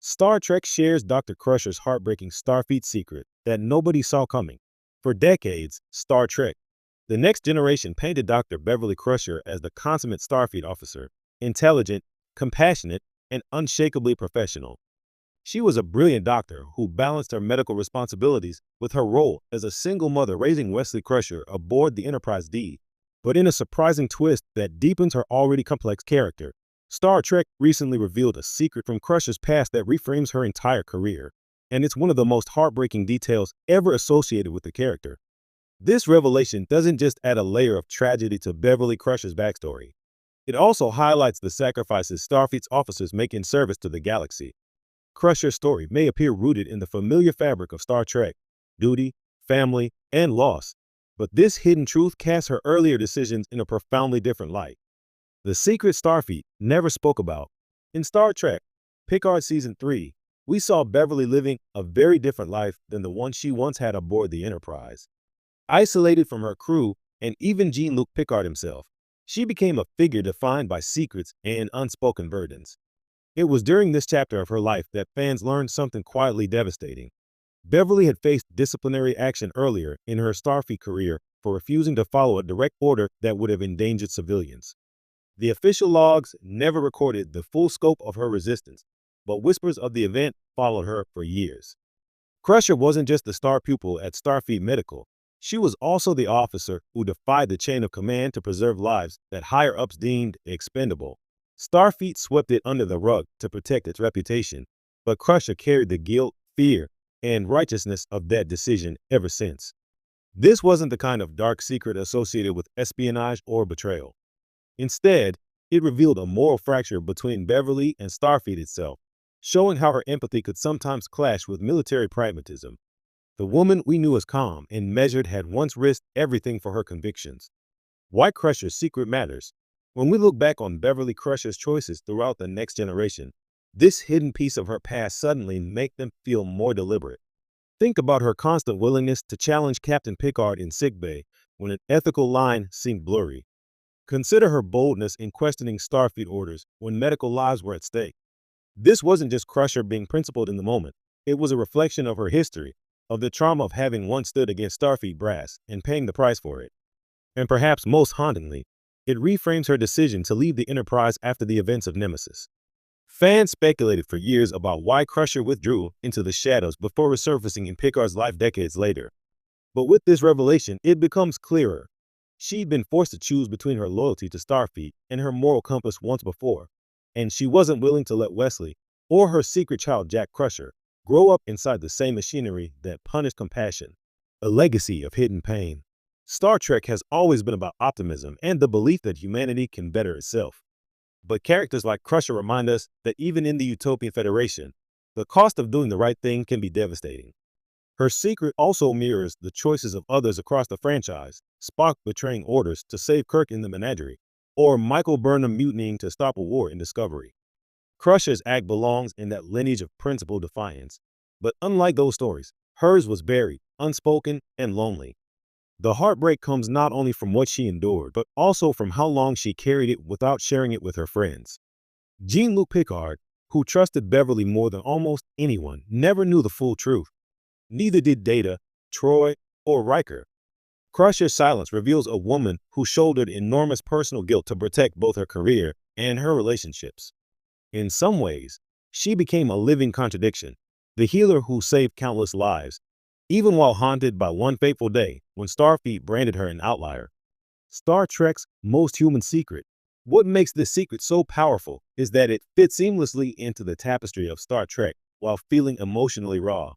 Star Trek shares Dr. Crusher's heartbreaking Starfleet secret that nobody saw coming. For decades, Star Trek, the next generation painted Dr. Beverly Crusher as the consummate Starfleet officer, intelligent, compassionate, and unshakably professional. She was a brilliant doctor who balanced her medical responsibilities with her role as a single mother raising Wesley Crusher aboard the Enterprise D. But in a surprising twist that deepens her already complex character, Star Trek recently revealed a secret from Crusher's past that reframes her entire career, and it's one of the most heartbreaking details ever associated with the character. This revelation doesn't just add a layer of tragedy to Beverly Crusher's backstory. It also highlights the sacrifices Starfleet's officers make in service to the galaxy. Crusher's story may appear rooted in the familiar fabric of Star Trek, duty, family, and loss, but this hidden truth casts her earlier decisions in a profoundly different light. The secret Starfleet never spoke about. In Star Trek, Picard Season 3, we saw Beverly living a very different life than the one she once had aboard the Enterprise. Isolated from her crew and even Jean-Luc Picard himself, she became a figure defined by secrets and unspoken burdens. It was during this chapter of her life that fans learned something quietly devastating. Beverly had faced disciplinary action earlier in her Starfleet career for refusing to follow a direct order that would have endangered civilians. The official logs never recorded the full scope of her resistance, but whispers of the event followed her for years. Crusher wasn't just the star pupil at Starfleet Medical. She was also the officer who defied the chain of command to preserve lives that higher-ups deemed expendable. Starfleet swept it under the rug to protect its reputation, but Crusher carried the guilt, fear, and righteousness of that decision ever since. This wasn't the kind of dark secret associated with espionage or betrayal. Instead, it revealed a moral fracture between Beverly and Starfleet itself, showing how her empathy could sometimes clash with military pragmatism. The woman we knew as calm and measured had once risked everything for her convictions. Why Crusher's secret matters. When we look back on Beverly Crusher's choices throughout the next generation, this hidden piece of her past suddenly makes them feel more deliberate. Think about her constant willingness to challenge Captain Picard in sickbay when an ethical line seemed blurry. Consider her boldness in questioning Starfleet orders when medical lives were at stake. This wasn't just Crusher being principled in the moment. It was a reflection of her history, of the trauma of having once stood against Starfleet brass and paying the price for it. And perhaps most hauntingly, it reframes her decision to leave the Enterprise after the events of Nemesis. Fans speculated for years about why Crusher withdrew into the shadows before resurfacing in Picard's life decades later. But with this revelation, it becomes clearer. She'd been forced to choose between her loyalty to Starfleet and her moral compass once before, and she wasn't willing to let Wesley, or her secret child Jack Crusher, grow up inside the same machinery that punished compassion, a legacy of hidden pain. Star Trek has always been about optimism and the belief that humanity can better itself. But characters like Crusher remind us that even in the Utopian Federation, the cost of doing the right thing can be devastating. Her secret also mirrors the choices of others across the franchise, Spock betraying orders to save Kirk in the Menagerie, or Michael Burnham mutinying to stop a war in Discovery. Crusher's act belongs in that lineage of principled defiance. But unlike those stories, hers was buried, unspoken, and lonely. The heartbreak comes not only from what she endured, but also from how long she carried it without sharing it with her friends. Jean-Luc Picard, who trusted Beverly more than almost anyone, never knew the full truth. Neither did Data, Troy, or Riker. Crusher's silence reveals a woman who shouldered enormous personal guilt to protect both her career and her relationships. In some ways, she became a living contradiction, the healer who saved countless lives, even while haunted by one fateful day when Starfleet branded her an outlier. Star Trek's most human secret. What makes this secret so powerful is that it fits seamlessly into the tapestry of Star Trek while feeling emotionally raw.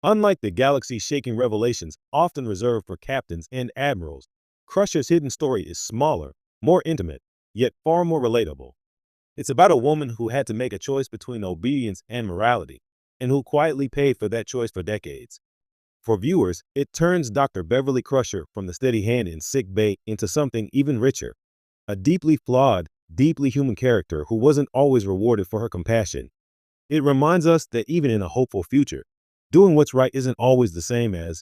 Unlike the galaxy-shaking revelations often reserved for captains and admirals, Crusher's hidden story is smaller, more intimate, yet far more relatable. It's about a woman who had to make a choice between obedience and morality, and who quietly paid for that choice for decades. For viewers, it turns Dr. Beverly Crusher from the steady hand in sick bay into something even richer, a deeply flawed, deeply human character who wasn't always rewarded for her compassion. It reminds us that even in a hopeful future, doing what's right isn't always the same as